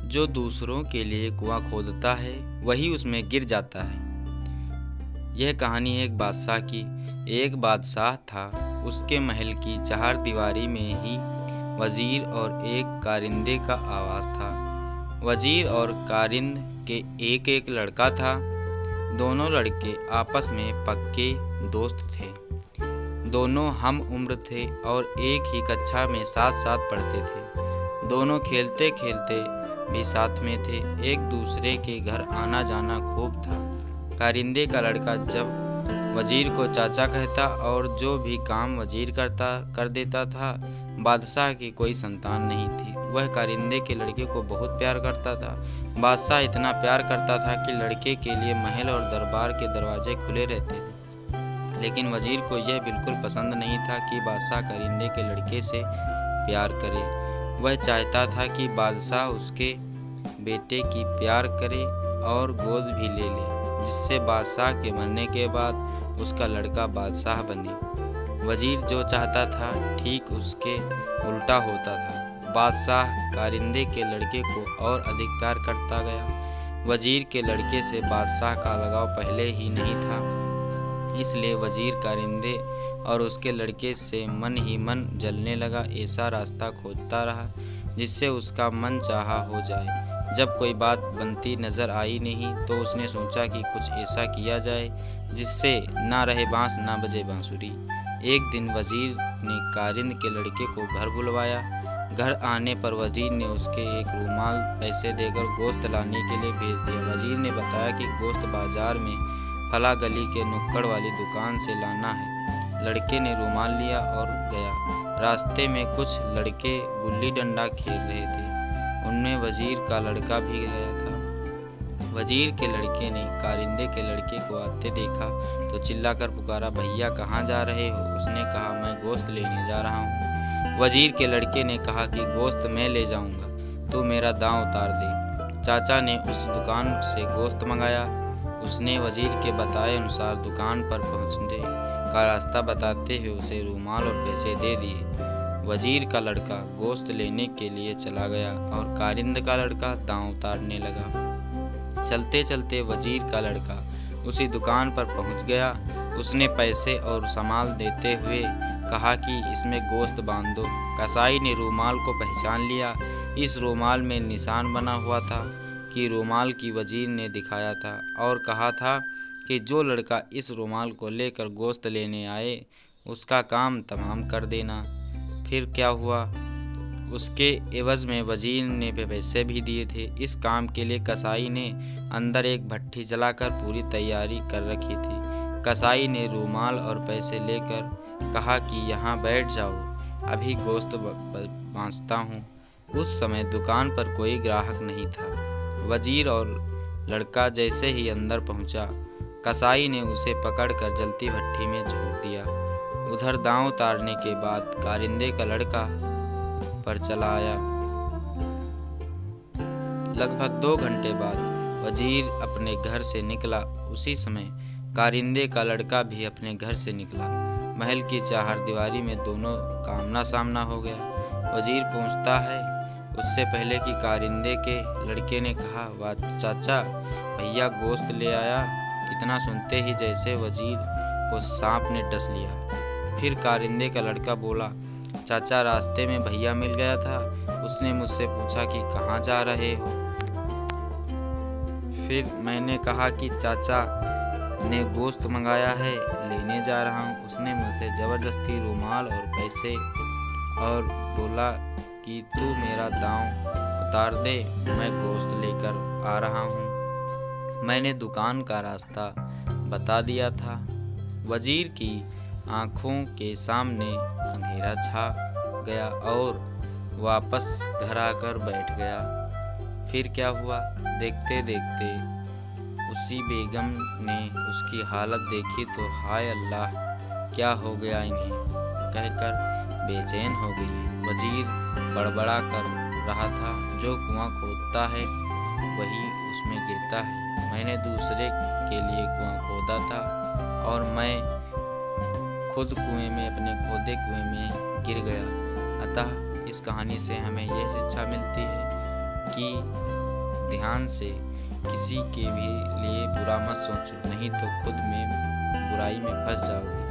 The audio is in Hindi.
जो दूसरों के लिए कुआं खोदता है वही उसमें गिर जाता है। यह कहानी है एक बादशाह की। एक बादशाह था, उसके महल की चार दीवारी में ही वजीर और एक कारिंदे का आवास था। वजीर और कारिंद के एक एक लड़का था। दोनों लड़के आपस में पक्के दोस्त थे। दोनों हम उम्र थे और एक ही कक्षा में साथ साथ पढ़ते थे। दोनों खेलते खेलते भी साथ में थे। एक दूसरे के घर आना जाना खूब था। कारिंदे का लड़का जब वजीर को चाचा कहता और जो भी काम वजीर कर देता था। बादशाह की कोई संतान नहीं थी। वह कारिंदे के लड़के को बहुत प्यार करता था। बादशाह इतना प्यार करता था कि लड़के के लिए महल और दरबार के दरवाजे खुले रहते थे। लेकिन वजीर को यह बिल्कुल पसंद नहीं था कि बादशाह कारिंदे के लड़के से प्यार करे। वह चाहता था कि बादशाह उसके बेटे की प्यार करे और गोद भी ले ले, जिससे बादशाह के मरने के बाद उसका लड़का बादशाह बने। वजीर जो चाहता था ठीक उसके उल्टा होता था। बादशाह कारिंदे के लड़के को और अधिक प्यार करता गया। वजीर के लड़के से बादशाह का लगाव पहले ही नहीं था, इसलिए वजीर कारिंदे और उसके लड़के से मन ही मन जलने लगा। ऐसा रास्ता खोजता रहा जिससे उसका मन चाहा हो जाए। जब कोई बात बनती नजर आई नहीं तो उसने सोचा कि कुछ ऐसा किया जाए जिससे ना रहे बांस ना बजे बांसुरी। एक दिन वजीर ने कारिंद के लड़के को घर बुलवाया। घर आने पर वजीर ने उसके एक रूमाल पैसे देकर गोश्त लाने के लिए भेज दिया। वजीर ने बताया कि गोश्त बाजार में फला गली के नुक्कड़ वाली दुकान से लाना है। लड़के ने रुमाल लिया और गया। रास्ते में कुछ लड़के गुल्ली डंडा खेल रहे थे। उनमें वजीर का लड़का भी गया था। वजीर के लड़के ने कारिंदे के लड़के को आते देखा तो चिल्लाकर पुकारा, भैया कहाँ जा रहे हो? उसने कहा, मैं गोश्त लेने जा रहा हूँ। वजीर के लड़के ने कहा कि गोश्त मैं ले जाऊँगा, तू मेरा दांव उतार दे। चाचा ने उस दुकान से गोश्त मंगाया। उसने वजीर के बताए अनुसार दुकान पर पहुंचने का रास्ता बताते हुए उसे रूमाल और पैसे दे दिए। वजीर का लड़का गोश्त लेने के लिए चला गया और कारिंद का लड़का दांव उतारने लगा। चलते चलते वजीर का लड़का उसी दुकान पर पहुंच गया। उसने पैसे और सामान देते हुए कहा कि इसमें गोश्त बांध दो। कसाई ने रूमाल को पहचान लिया। इस रूमाल में निशान बना हुआ था कि रूमाल की वजीर ने दिखाया था और कहा था कि जो लड़का इस रूमाल को लेकर गोश्त लेने आए उसका काम तमाम कर देना। फिर क्या हुआ, उसके एवज में वजीर ने पैसे भी दिए थे। इस काम के लिए कसाई ने अंदर एक भट्ठी जलाकर पूरी तैयारी कर रखी थी। कसाई ने रूमाल और पैसे लेकर कहा कि यहाँ बैठ जाओ, अभी गोश्त बांधता हूँ। उस समय दुकान पर कोई ग्राहक नहीं था। वजीर और लड़का जैसे ही अंदर पहुंचा, कसाई ने उसे पकड़कर जलती भट्टी में झोंक दिया। उधर दांव उतारने के बाद कारिंदे का लड़का पर चला आया। लगभग 2 घंटे बाद वजीर अपने घर से निकला। उसी समय कारिंदे का लड़का भी अपने घर से निकला। महल की चार दीवारी में दोनों का आमना सामना हो गया। वजीर पहुंचता है उससे पहले कि कारिंदे के लड़के ने कहा, वाह चाचा, भैया गोश्त ले आया। इतना सुनते ही जैसे वजीर को सांप ने डस लिया। फिर कारिंदे का लड़का बोला, चाचा रास्ते में भैया मिल गया था। उसने मुझसे पूछा कि कहाँ जा रहे हो। फिर मैंने कहा कि चाचा ने गोश्त मंगाया है, लेने जा रहा हूँ। उसने मुझसे ज़बरदस्ती रुमाल और पैसे और बोला कि तू मेरा दांव उतार दे, मैं गोश्त लेकर आ रहा हूँ। मैंने दुकान का रास्ता बता दिया था। वजीर की आंखों के सामने अंधेरा छा गया और वापस घर आकर बैठ गया। फिर क्या हुआ, देखते देखते उसी बेगम ने उसकी हालत देखी तो हाय अल्लाह, क्या हो गया इन्हें कहकर बेचैन हो गई। वजीर बड़बड़ा कर रहा था, जो कुआं खोदता है वही उसमें गिरता है। मैंने दूसरे के लिए कुआं खोदा था और मैं खुद कुएं में, अपने खोदे कुएं में गिर गया। अतः इस कहानी से हमें यह शिक्षा मिलती है कि ध्यान से किसी के भी लिए बुरा मत सोचो, नहीं तो खुद में बुराई में फंस जाओगे।